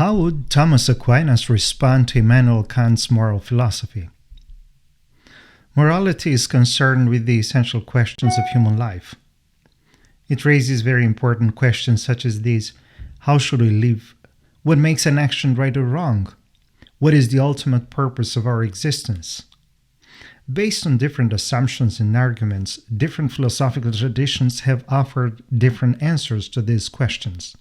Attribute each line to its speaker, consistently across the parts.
Speaker 1: How would Thomas Aquinas respond to Immanuel Kant's moral philosophy? Morality is concerned with the essential questions of human life. It raises very important questions such as these: how should we live? What makes an action right or wrong? What is the ultimate purpose of our existence? Based on different assumptions and arguments, different philosophical traditions have offered different answers to these questions.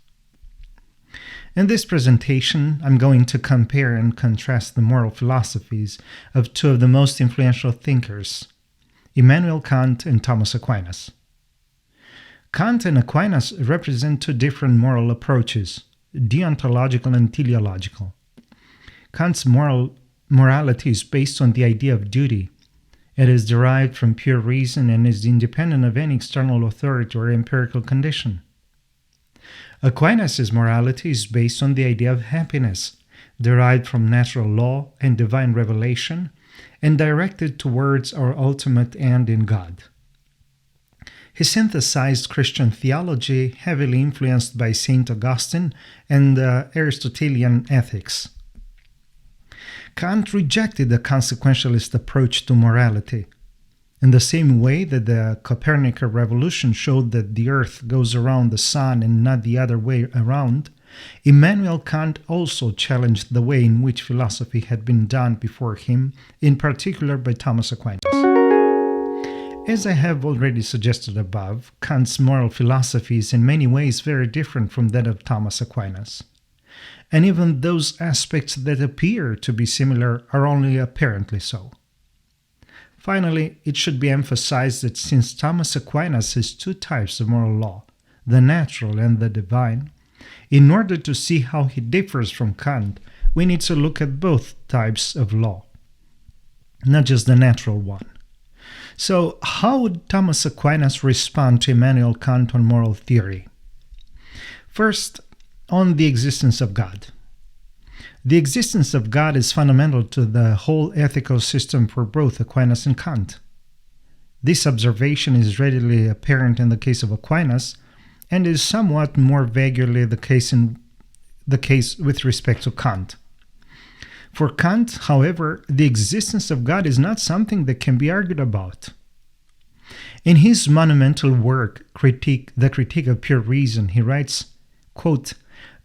Speaker 1: In this presentation, I'm going to compare and contrast the moral philosophies of two of the most influential thinkers, Immanuel Kant and Thomas Aquinas. Kant and Aquinas represent two different moral approaches, deontological and teleological. Kant's morality is based on the idea of duty. It is derived from pure reason and is independent of any external authority or empirical condition. Aquinas' morality is based on the idea of happiness, derived from natural law and divine revelation, and directed towards our ultimate end in God. He synthesized Christian theology, heavily influenced by St. Augustine and Aristotelian ethics. Kant rejected the consequentialist approach to morality. In the same way that the Copernican revolution showed that the Earth goes around the Sun and not the other way around, Immanuel Kant also challenged the way in which philosophy had been done before him, in particular by Thomas Aquinas. As I have already suggested above, Kant's moral philosophy is in many ways very different from that of Thomas Aquinas. And even those aspects that appear to be similar are only apparently so. Finally, it should be emphasized that since Thomas Aquinas has two types of moral law, the natural and the divine, in order to see how he differs from Kant, we need to look at both types of law, not just the natural one. So, how would Thomas Aquinas respond to Immanuel Kant on moral theory? First, on the existence of God. The existence of God is fundamental to the whole ethical system for both Aquinas and Kant. This observation is readily apparent in the case of Aquinas, and is somewhat more vaguely the case with respect to Kant. For Kant, however, the existence of God is not something that can be argued about. In his monumental work, The Critique of Pure Reason, he writes, quote,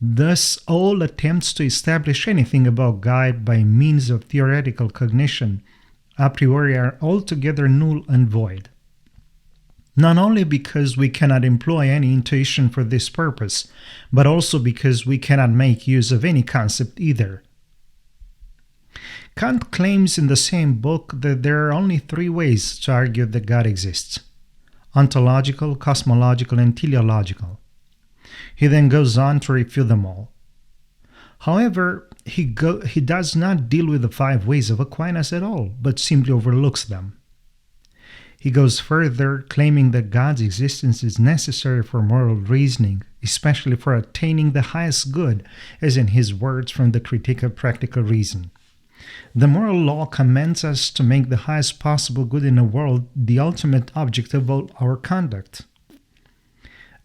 Speaker 1: "Thus all attempts to establish anything about God by means of theoretical cognition a priori are altogether null and void. Not only because we cannot employ any intuition for this purpose, but also because we cannot make use of any concept either." Kant claims in the same book that there are only three ways to argue that God exists: ontological, cosmological, and teleological. He then goes on to refute them all. However, he does not deal with the five ways of Aquinas at all, but simply overlooks them. He goes further, claiming that God's existence is necessary for moral reasoning, especially for attaining the highest good, as in his words from the Critique of Practical Reason. The moral law commands us to make the highest possible good in the world the ultimate object of all our conduct.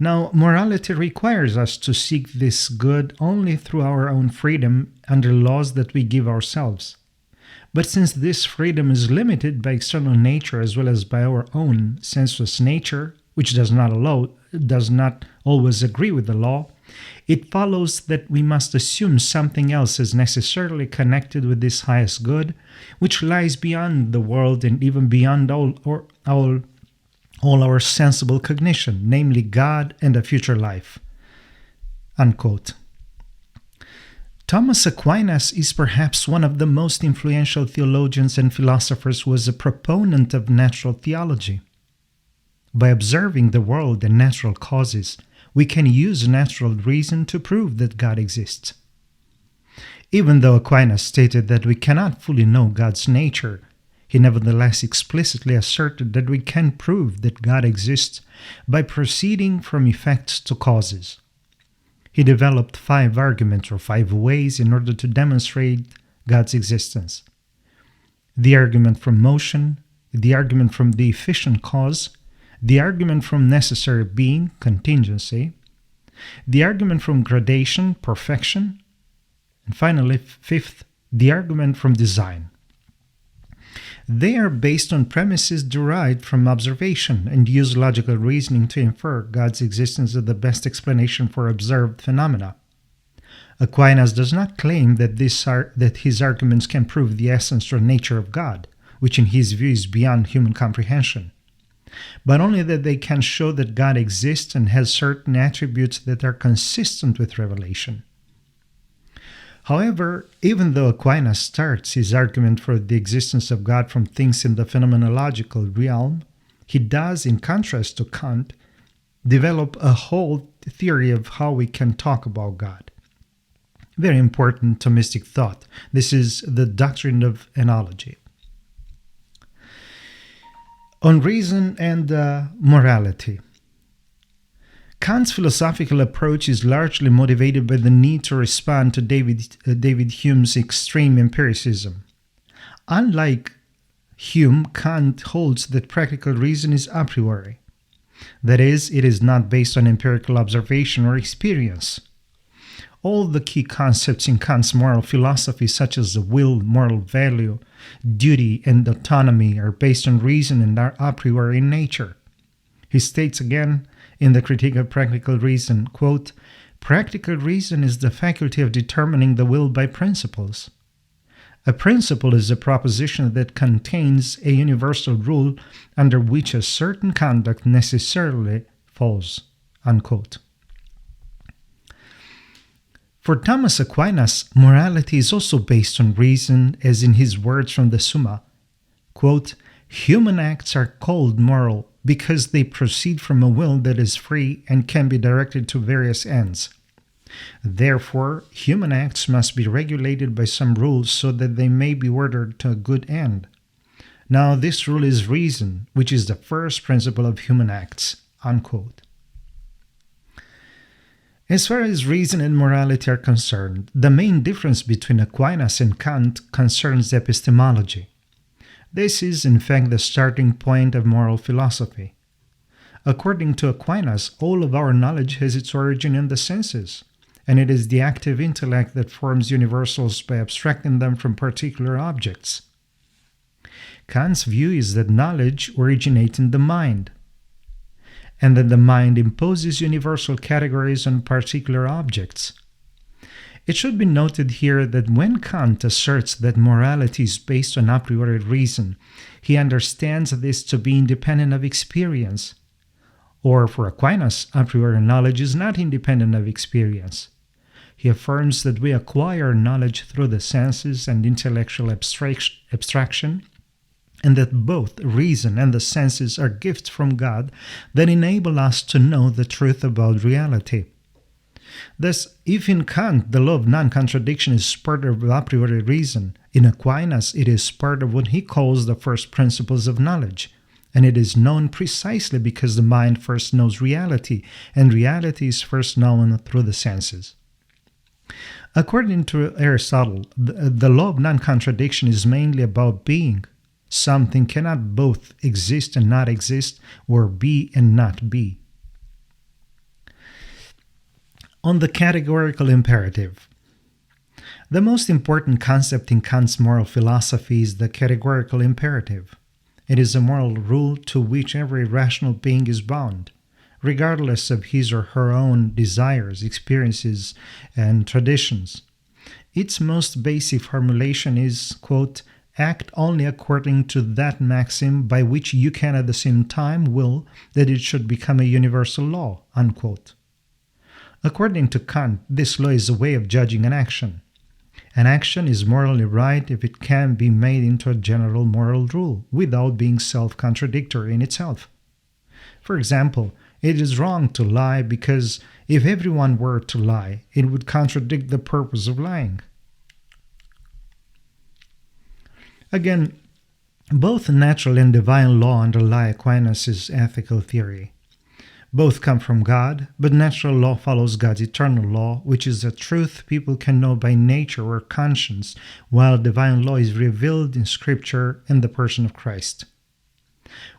Speaker 1: Now, morality requires us to seek this good only through our own freedom under laws that we give ourselves. But since this freedom is limited by external nature as well as by our own sensuous nature, which does not always agree with the law, it follows that we must assume something else is necessarily connected with this highest good, which lies beyond the world and even beyond all our sensible cognition, namely God and a future life." Unquote. Thomas Aquinas is perhaps one of the most influential theologians and philosophers who was a proponent of natural theology. By observing the world and natural causes, we can use natural reason to prove that God exists. Even though Aquinas stated that we cannot fully know God's nature, he nevertheless explicitly asserted that we can prove that God exists by proceeding from effects to causes. He developed 5 arguments or 5 ways in order to demonstrate God's existence: the argument from motion, the argument from the efficient cause, the argument from necessary being, contingency, the argument from gradation, perfection, And finally, fifth, the argument from design. They are based on premises derived from observation and use logical reasoning to infer God's existence as the best explanation for observed phenomena. Aquinas does not claim that his arguments can prove the essence or nature of God, which in his view is beyond human comprehension, but only that they can show that God exists and has certain attributes that are consistent with revelation. However, even though Aquinas starts his argument for the existence of God from things in the phenomenological realm, he does, in contrast to Kant, develop a whole theory of how we can talk about God. Very important Thomistic thought. This is the doctrine of analogy. On reason and morality. Kant's philosophical approach is largely motivated by the need to respond to David Hume's extreme empiricism. Unlike Hume, Kant holds that practical reason is a priori. That is, it is not based on empirical observation or experience. All the key concepts in Kant's moral philosophy, such as the will, moral value, duty, and autonomy, are based on reason and are a priori in nature. He states again in the Critique of Practical Reason, quote, "Practical reason is the faculty of determining the will by principles. A principle is a proposition that contains a universal rule under which a certain conduct necessarily falls," unquote. For Thomas Aquinas, morality is also based on reason, as in his words from the Summa, quote, "Human acts are called moral because they proceed from a will that is free and can be directed to various ends. Therefore, human acts must be regulated by some rules so that they may be ordered to a good end. Now, this rule is reason, which is the first principle of human acts," unquote. As far as reason and morality are concerned, the main difference between Aquinas and Kant concerns epistemology. This is, in fact, the starting point of moral philosophy. According to Aquinas, all of our knowledge has its origin in the senses, and it is the active intellect that forms universals by abstracting them from particular objects. Kant's view is that knowledge originates in the mind, and that the mind imposes universal categories on particular objects. It should be noted here that when Kant asserts that morality is based on a priori reason, he understands this to be independent of experience. Or for Aquinas, a priori knowledge is not independent of experience. He affirms that we acquire knowledge through the senses and intellectual abstraction, and that both reason and the senses are gifts from God that enable us to know the truth about reality. Thus, if in Kant the law of non-contradiction is part of a priori reason, in Aquinas it is part of what he calls the first principles of knowledge, and it is known precisely because the mind first knows reality, and reality is first known through the senses. According to Aristotle, the law of non-contradiction is mainly about being. Something cannot both exist and not exist, or be and not be. On the categorical imperative. The most important concept in Kant's moral philosophy is the categorical imperative. It is a moral rule to which every rational being is bound, regardless of his or her own desires, experiences, and traditions. Its most basic formulation is, quote, "Act only according to that maxim by which you can at the same time will that it should become a universal law," unquote. According to Kant, this law is a way of judging an action. An action is morally right if it can be made into a general moral rule, without being self-contradictory in itself. For example, it is wrong to lie because if everyone were to lie, it would contradict the purpose of lying. Again, both natural and divine law underlie Aquinas' ethical theory. Both come from God, but natural law follows God's eternal law, which is a truth people can know by nature or conscience, while divine law is revealed in Scripture in the person of Christ.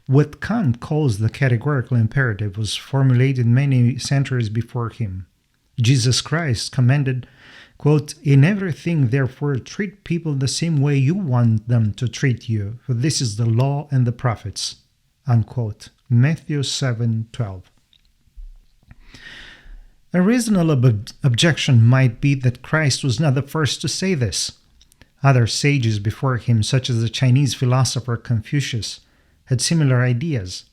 Speaker 1: What Kant calls the categorical imperative was formulated many centuries before him. Jesus Christ commanded Quote, "In everything, therefore, treat people the same way you want them to treat you, for this is the law and the prophets." Unquote. Matthew 7:12. A reasonable objection might be that Christ was not the first to say this. Other sages before him, such as the Chinese philosopher Confucius, had similar ideas.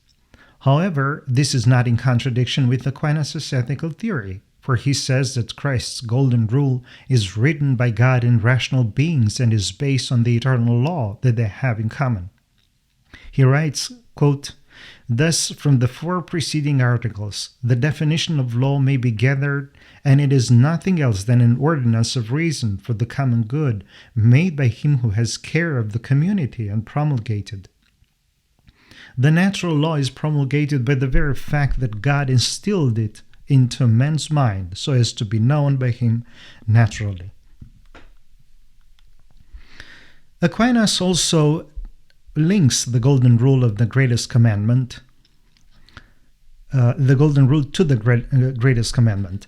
Speaker 1: However, this is not in contradiction with Aquinas' ethical theory, for he says that Christ's golden rule is written by God in rational beings and is based on the eternal law that they have in common. He writes, quote, "Thus, from the 4 preceding articles, the definition of law may be gathered, and it is nothing else than an ordinance of reason for the common good, made by him who has care of the community and promulgated. The natural law is promulgated by the very fact that God instilled it into man's mind so as to be known by him naturally." Aquinas also links the golden rule of the greatest commandment, greatest commandment.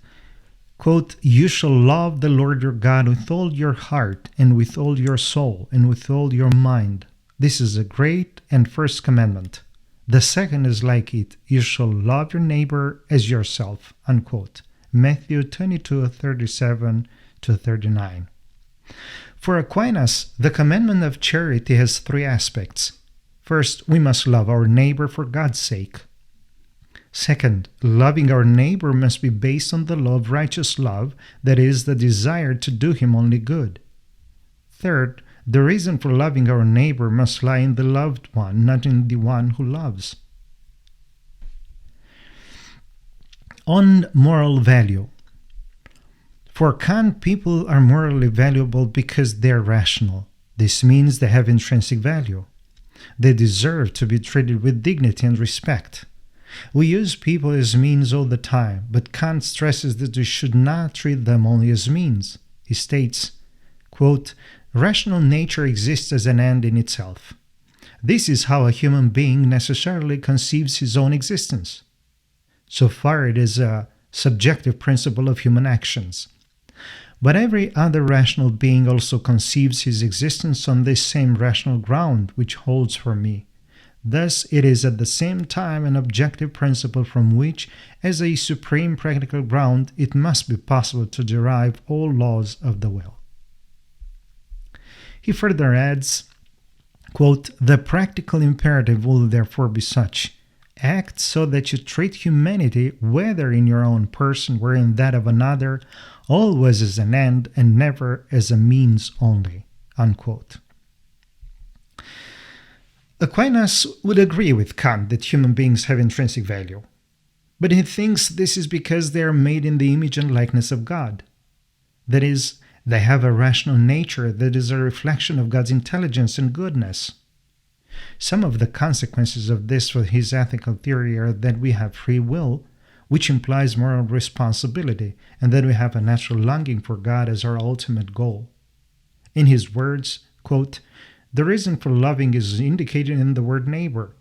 Speaker 1: Quote, "You shall love the Lord your God with all your heart and with all your soul and with all your mind. This is a great and first commandment. The second is like it. You shall love your neighbor as yourself." Unquote. Matthew 22:37-39. For Aquinas, the commandment of charity has 3 aspects. First, we must love our neighbor for God's sake. Second, loving our neighbor must be based on the law of righteous love, that is, the desire to do him only good. Third, the reason for loving our neighbor must lie in the loved one, not in the one who loves. On moral value. For Kant, people are morally valuable because they are rational. This means they have intrinsic value. They deserve to be treated with dignity and respect. We use people as means all the time, but Kant stresses that we should not treat them only as means. He states, quote, "Rational nature exists as an end in itself. This is how a human being necessarily conceives his own existence. So far it is a subjective principle of human actions. But every other rational being also conceives his existence on this same rational ground which holds for me. Thus it is at the same time an objective principle from which, as a supreme practical ground, it must be possible to derive all laws of the will." He further adds, quote, "The practical imperative will therefore be such: act so that you treat humanity, whether in your own person or in that of another, always as an end and never as a means only." Unquote. Aquinas would agree with Kant that human beings have intrinsic value, but he thinks this is because they are made in the image and likeness of God. That is, they have a rational nature that is a reflection of God's intelligence and goodness. Some of the consequences of this for his ethical theory are that we have free will, which implies moral responsibility, and that we have a natural longing for God as our ultimate goal. In his words, quote, "The reason for loving is indicated in the word neighbor,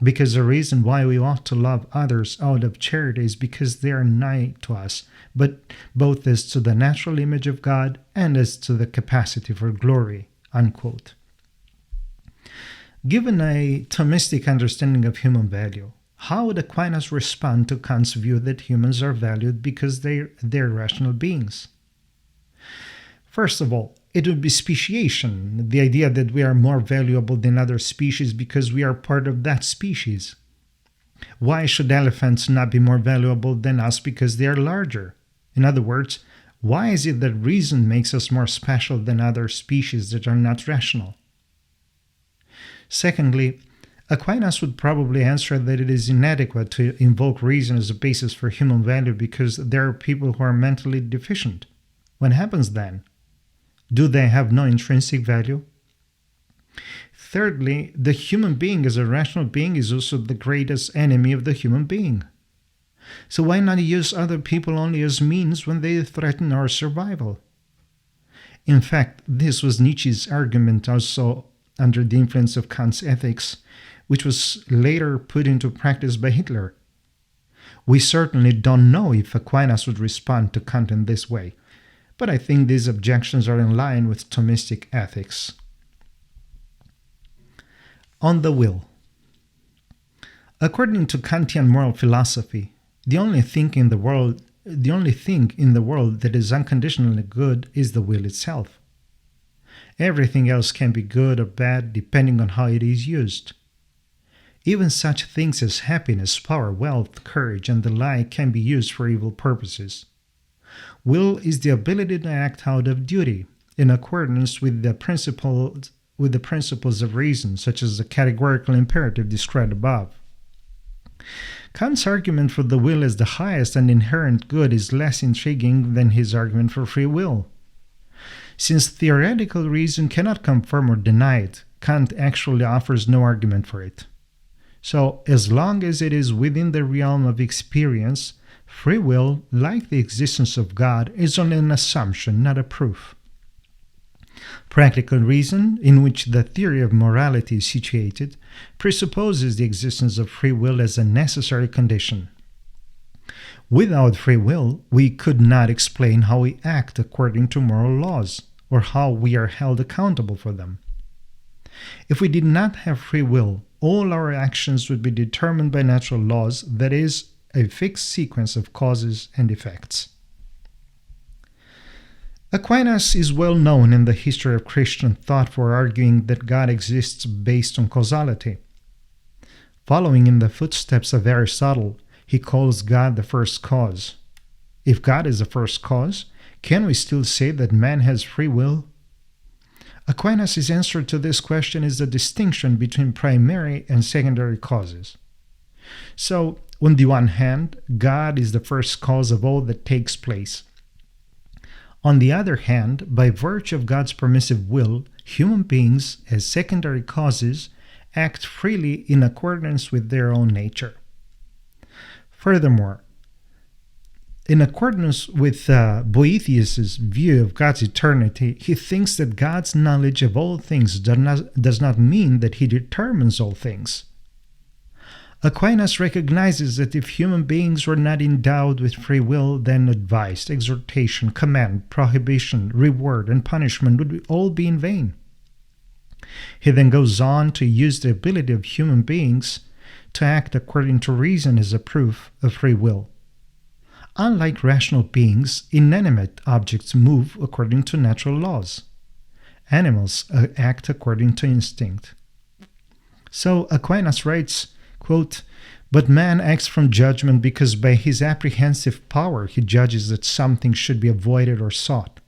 Speaker 1: because the reason why we ought to love others out of charity is because they are nigh to us, but both as to the natural image of God and as to the capacity for glory." Unquote. Given a Thomistic understanding of human value, how would Aquinas respond to Kant's view that humans are valued because they're rational beings? First of all, it would be speciation, the idea that we are more valuable than other species because we are part of that species. Why should elephants not be more valuable than us because they are larger? In other words, why is it that reason makes us more special than other species that are not rational? Secondly, Aquinas would probably answer that it is inadequate to invoke reason as a basis for human value because there are people who are mentally deficient. What happens then? Do they have no intrinsic value? Thirdly, the human being as a rational being is also the greatest enemy of the human being. So why not use other people only as means when they threaten our survival? In fact, this was Nietzsche's argument also under the influence of Kant's ethics, which was later put into practice by Hitler. We certainly don't know if Aquinas would respond to Kant in this way, but I think these objections are in line with Thomistic ethics. On the will. According to Kantian moral philosophy, the only thing in the world that is unconditionally good is the will itself. Everything else can be good or bad depending on how it is used. Even such things as happiness, power, wealth, courage, and the like can be used for evil purposes. Will is the ability to act out of duty, in accordance with the principles of reason, such as the categorical imperative described above. Kant's argument for the will as the highest and inherent good is less intriguing than his argument for free will. Since theoretical reason cannot confirm or deny it, Kant actually offers no argument for it. So, as long as it is within the realm of experience, free will, like the existence of God, is only an assumption, not a proof. Practical reason, in which the theory of morality is situated, presupposes the existence of free will as a necessary condition. Without free will, we could not explain how we act according to moral laws, or how we are held accountable for them. If we did not have free will, all our actions would be determined by natural laws, that is, a fixed sequence of causes and effects. Aquinas is well known in the history of Christian thought for arguing that God exists based on causality. Following in the footsteps of Aristotle, he calls God the first cause. If God is the first cause, can we still say that man has free will? Aquinas' answer to this question is the distinction between primary and secondary causes. So, on the one hand, God is the first cause of all that takes place. On the other hand, by virtue of God's permissive will, human beings, as secondary causes, act freely in accordance with their own nature. Furthermore, in accordance with Boethius' view of God's eternity, he thinks that God's knowledge of all things does not mean that he determines all things. Aquinas recognizes that if human beings were not endowed with free will, then advice, exhortation, command, prohibition, reward, and punishment would all be in vain. He then goes on to use the ability of human beings to act according to reason as a proof of free will. Unlike rational beings, inanimate objects move according to natural laws. Animals act according to instinct. So Aquinas writes, quote, "But man acts from judgment because by his apprehensive power he judges that something should be avoided or sought.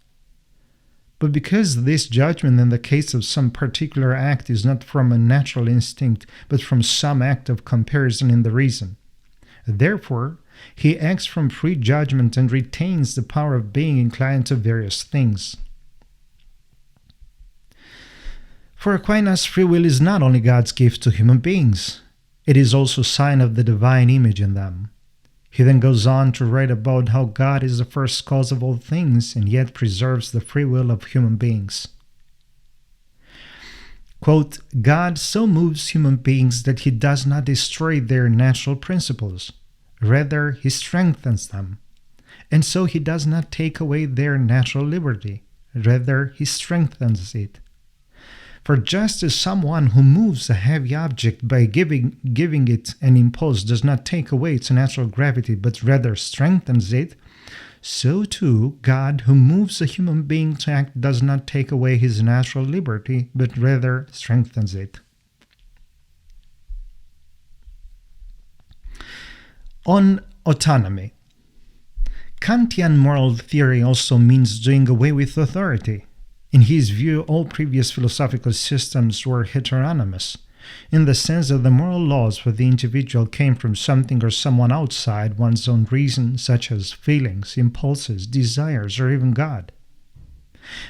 Speaker 1: But because this judgment in the case of some particular act is not from a natural instinct, but from some act of comparison in the reason, therefore he acts from free judgment and retains the power of being inclined to various things." For Aquinas, free will is not only God's gift to human beings, it is also a sign of the divine image in them. He then goes on to write about how God is the first cause of all things and yet preserves the free will of human beings. Quote, "God so moves human beings that he does not destroy their natural principles. Rather, he strengthens them. And so he does not take away their natural liberty. Rather, he strengthens it. For just as someone who moves a heavy object by giving it an impulse does not take away its natural gravity, but rather strengthens it, so too God, who moves a human being to act, does not take away his natural liberty, but rather strengthens it." On autonomy. Kantian moral theory also means doing away with authority. In his view, all previous philosophical systems were heteronymous, in the sense that the moral laws for the individual came from something or someone outside one's own reason, such as feelings, impulses, desires, or even God.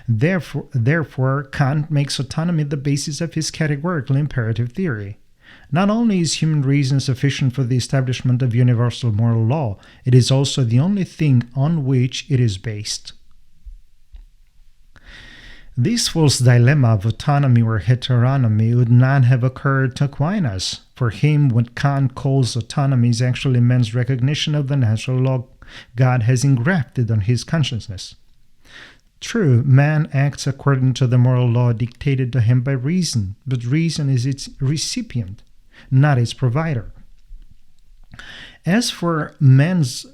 Speaker 1: Therefore, Kant makes autonomy the basis of his categorical imperative theory. Not only is human reason sufficient for the establishment of universal moral law, it is also the only thing on which it is based. This false dilemma of autonomy or heteronomy would not have occurred to Aquinas. For him, what Kant calls autonomy is actually man's recognition of the natural law God has engrafted on his consciousness. True, man acts according to the moral law dictated to him by reason, but reason is its recipient, not its provider. As for man's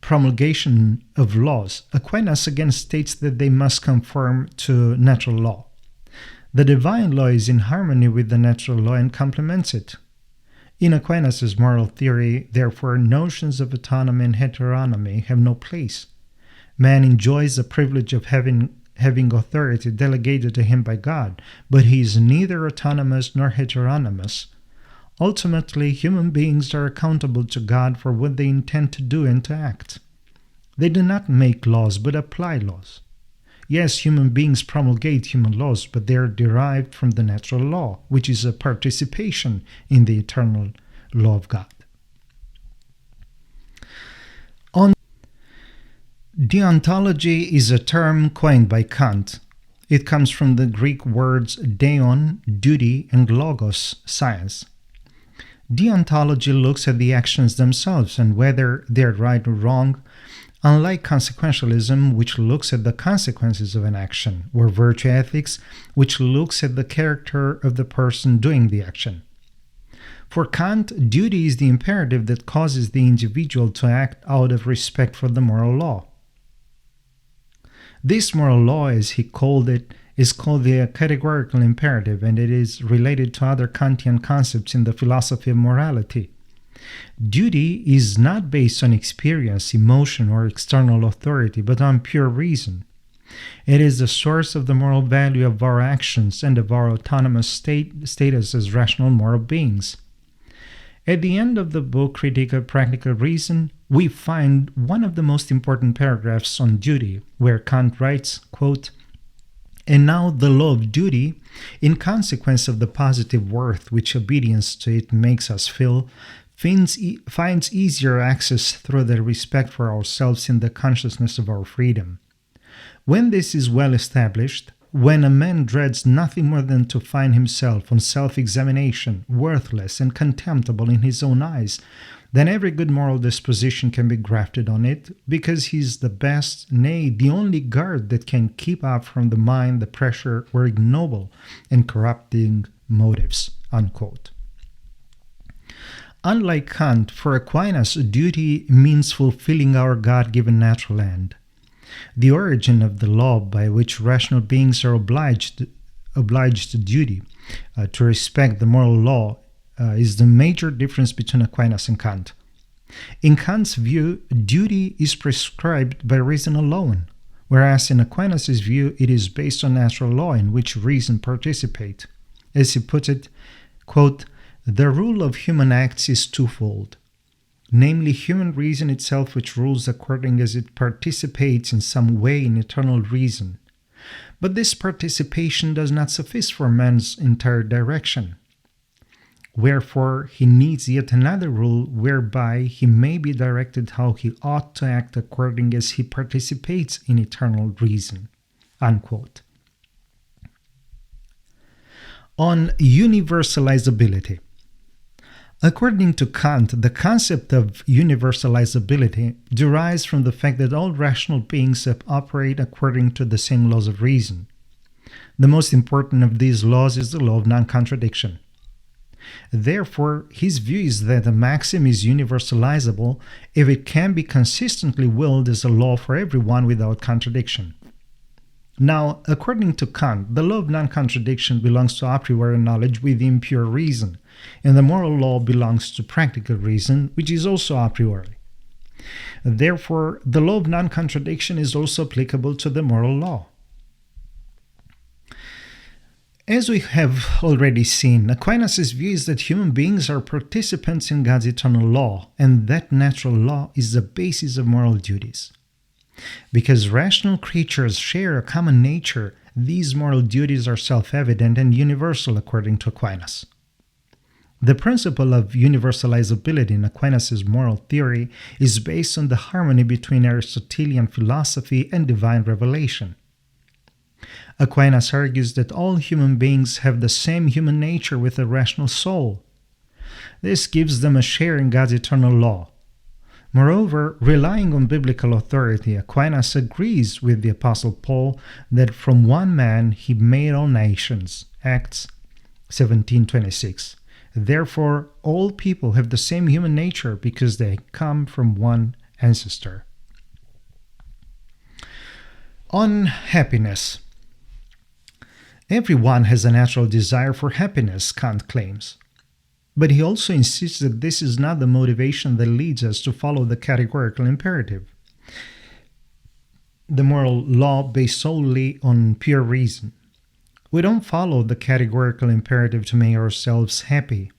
Speaker 1: promulgation of laws, Aquinas again states that they must conform to natural law. The divine law is in harmony with the natural law and complements it. In Aquinas' moral theory, therefore, notions of autonomy and heteronomy have no place. Man enjoys the privilege of having authority delegated to him by God, but he is neither autonomous nor heteronomous. Ultimately, human beings are accountable to God for what they intend to do and to act. They do not make laws, but apply laws. Yes, human beings promulgate human laws, but they are derived from the natural law, which is a participation in the eternal law of God. Deontology is a term coined by Kant. It comes from the Greek words deon, duty, and logos, science. Deontology looks at the actions themselves and whether they're right or wrong, unlike consequentialism, which looks at the consequences of an action, or virtue ethics, which looks at the character of the person doing the action. For Kant, duty is the imperative that causes the individual to act out of respect for the moral law. This moral law, as he called it, is called the categorical imperative, and it is related to other Kantian concepts in the philosophy of morality. Duty is not based on experience, emotion, or external authority, but on pure reason. It is the source of the moral value of our actions and of our autonomous status as rational moral beings. At the end of the book, Critique of Practical Reason, we find one of the most important paragraphs on duty, where Kant writes, quote, "And now the law of duty, in consequence of the positive worth which obedience to it makes us feel, finds easier access through the respect for ourselves in the consciousness of our freedom. When this is well established, when a man dreads nothing more than to find himself on self-examination worthless and contemptible in his own eyes, then every good moral disposition can be grafted on it, because he is the best, nay, the only guard that can keep up from the mind the pressure or ignoble and corrupting motives." Unquote. Unlike Kant, for Aquinas, duty means fulfilling our God-given natural end. The origin of the law by which rational beings are obliged to duty, to respect the moral law, is the major difference between Aquinas and Kant. In Kant's view, duty is prescribed by reason alone, whereas in Aquinas' view it is based on natural law in which reason participates. As he puts it, quote, "The rule of human acts is twofold, namely human reason itself, which rules according as it participates in some way in eternal reason. But this participation does not suffice for man's entire direction. Wherefore he needs yet another rule whereby he may be directed how he ought to act according as he participates in eternal reason." Unquote. On universalizability. According to Kant, the concept of universalizability derives from the fact that all rational beings operate according to the same laws of reason. The most important of these laws is the law of non-contradiction. Therefore, his view is that a maxim is universalizable if it can be consistently willed as a law for everyone without contradiction. Now, according to Kant, the law of non-contradiction belongs to a priori knowledge within pure reason, and the moral law belongs to practical reason, which is also a priori. Therefore, the law of non-contradiction is also applicable to the moral law. As we have already seen, Aquinas' view is that human beings are participants in God's eternal law, and that natural law is the basis of moral duties. Because rational creatures share a common nature, these moral duties are self-evident and universal according to Aquinas. The principle of universalizability in Aquinas' moral theory is based on the harmony between Aristotelian philosophy and divine revelation. Aquinas argues that all human beings have the same human nature with a rational soul. This gives them a share in God's eternal law. Moreover, relying on biblical authority, Aquinas agrees with the Apostle Paul that from one man he made all nations. Acts 17:26. Therefore, all people have the same human nature because they come from one ancestor. On happiness. Everyone has a natural desire for happiness, Kant claims. But he also insists that this is not the motivation that leads us to follow the categorical imperative, the moral law based solely on pure reason. We don't follow the categorical imperative to make ourselves happy.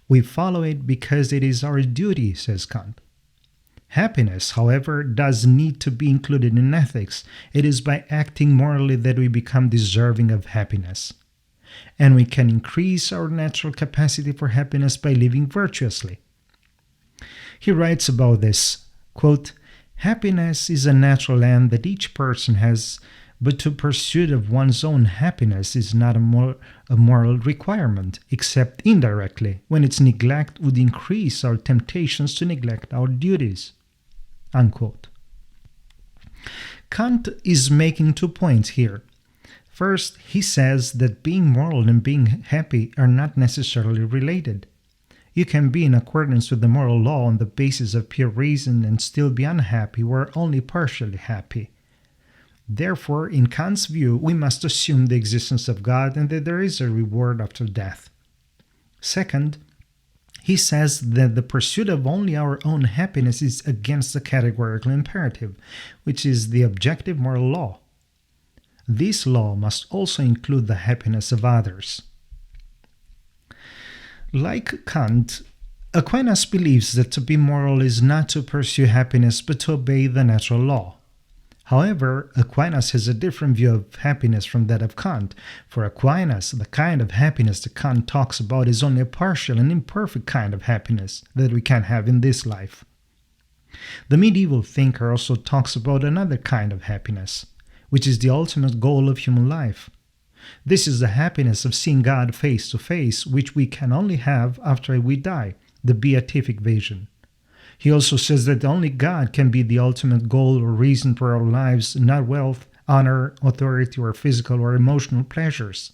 Speaker 1: We follow it because it is our duty, says Kant. Happiness, however, does need to be included in ethics. It is by acting morally that we become deserving of happiness. And we can increase our natural capacity for happiness by living virtuously. He writes about this, quote, happiness is a natural end that each person has, but to pursuit of one's own happiness is not a moral requirement, except indirectly, when its neglect would increase our temptations to neglect our duties. Unquote. Kant is making 2 points here. First, he says that being moral and being happy are not necessarily related. You can be in accordance with the moral law on the basis of pure reason and still be unhappy or only partially happy. Therefore, in Kant's view, we must assume the existence of God and that there is a reward after death. Second, he says that the pursuit of only our own happiness is against the categorical imperative, which is the objective moral law. This law must also include the happiness of others. Like Kant, Aquinas believes that to be moral is not to pursue happiness but to obey the natural law. However, Aquinas has a different view of happiness from that of Kant. For Aquinas, the kind of happiness that Kant talks about is only a partial and imperfect kind of happiness that we can have in this life. The medieval thinker also talks about another kind of happiness, which is the ultimate goal of human life. This is the happiness of seeing God face to face, which we can only have after we die, the beatific vision. He also says that only God can be the ultimate goal or reason for our lives, not wealth, honor, authority, or physical or emotional pleasures.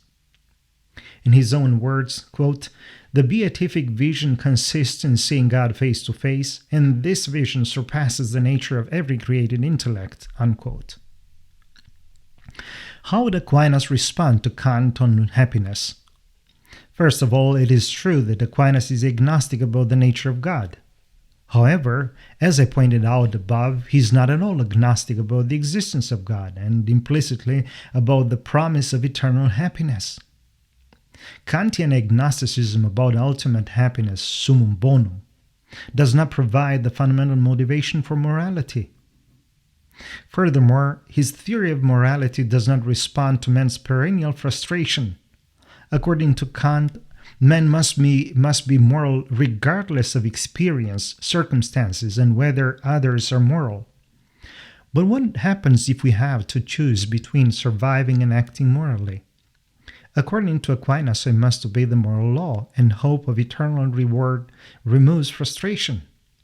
Speaker 1: In his own words, quote, the beatific vision consists in seeing God face to face, and this vision surpasses the nature of every created intellect, unquote. How would Aquinas respond to Kant on happiness? First of all, it is true that Aquinas is agnostic about the nature of God. However, as I pointed out above, he is not at all agnostic about the existence of God and implicitly about the promise of eternal happiness. Kantian agnosticism about ultimate happiness, summum bonum, does not provide the fundamental motivation for morality. Furthermore, his theory of morality does not respond to man's perennial frustration. According to Kant, man must be moral regardless of experience, circumstances, and whether others are moral. But what happens if we have to choose between surviving and acting morally? According to Aquinas, I must obey the moral law, and hope of eternal reward removes frustration.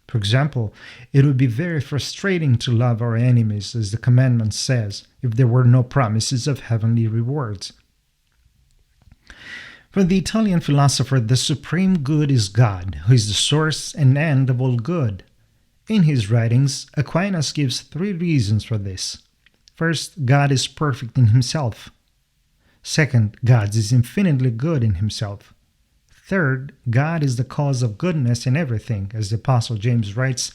Speaker 1: For example, it would be very frustrating to love our enemies, as the commandment says, if there were no promises of heavenly rewards. For the Italian philosopher, the supreme good is God, who is the source and end of all good. In his writings, Aquinas gives 3 reasons for this. First, God is perfect in himself. Second, God is infinitely good in himself. Third, God is the cause of goodness in everything, as the Apostle James writes,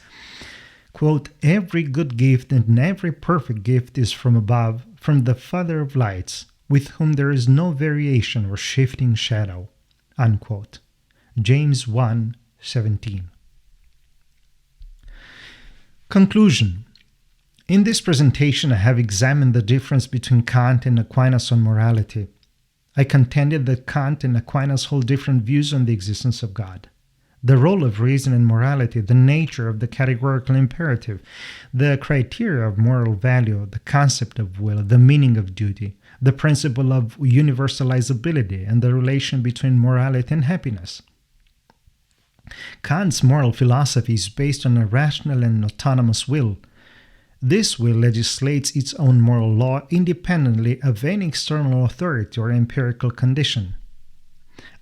Speaker 1: quote, every good gift and every perfect gift is from above, from the Father of lights, with whom there is no variation or shifting shadow, unquote. James 1:17. Conclusion. In this presentation, I have examined the difference between Kant and Aquinas on morality. I contended that Kant and Aquinas hold different views on the existence of God. The role of reason and morality, the nature of the categorical imperative, the criteria of moral value, the concept of will, the meaning of duty, the principle of universalizability, and the relation between morality and happiness. Kant's moral philosophy is based on a rational and autonomous will. This will legislates its own moral law independently of any external authority or empirical condition.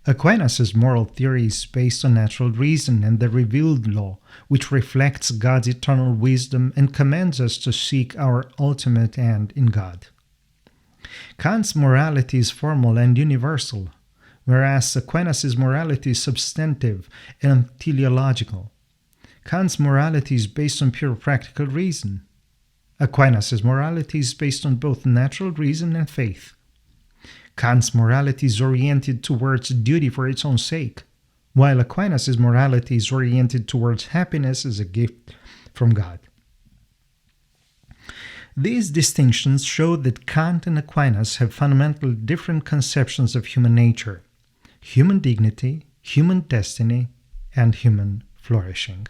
Speaker 1: Aquinas' moral theory is based on natural reason and the revealed law, which reflects God's eternal wisdom and commands us to seek our ultimate end in God. Kant's morality is formal and universal, whereas Aquinas' morality is substantive and teleological. Kant's morality is based on pure practical reason. Aquinas' morality is based on both natural reason and faith. Kant's morality is oriented towards duty for its own sake, while Aquinas' morality is oriented towards happiness as a gift from God. These distinctions show that Kant and Aquinas have fundamentally different conceptions of human nature, human dignity, human destiny, and human flourishing.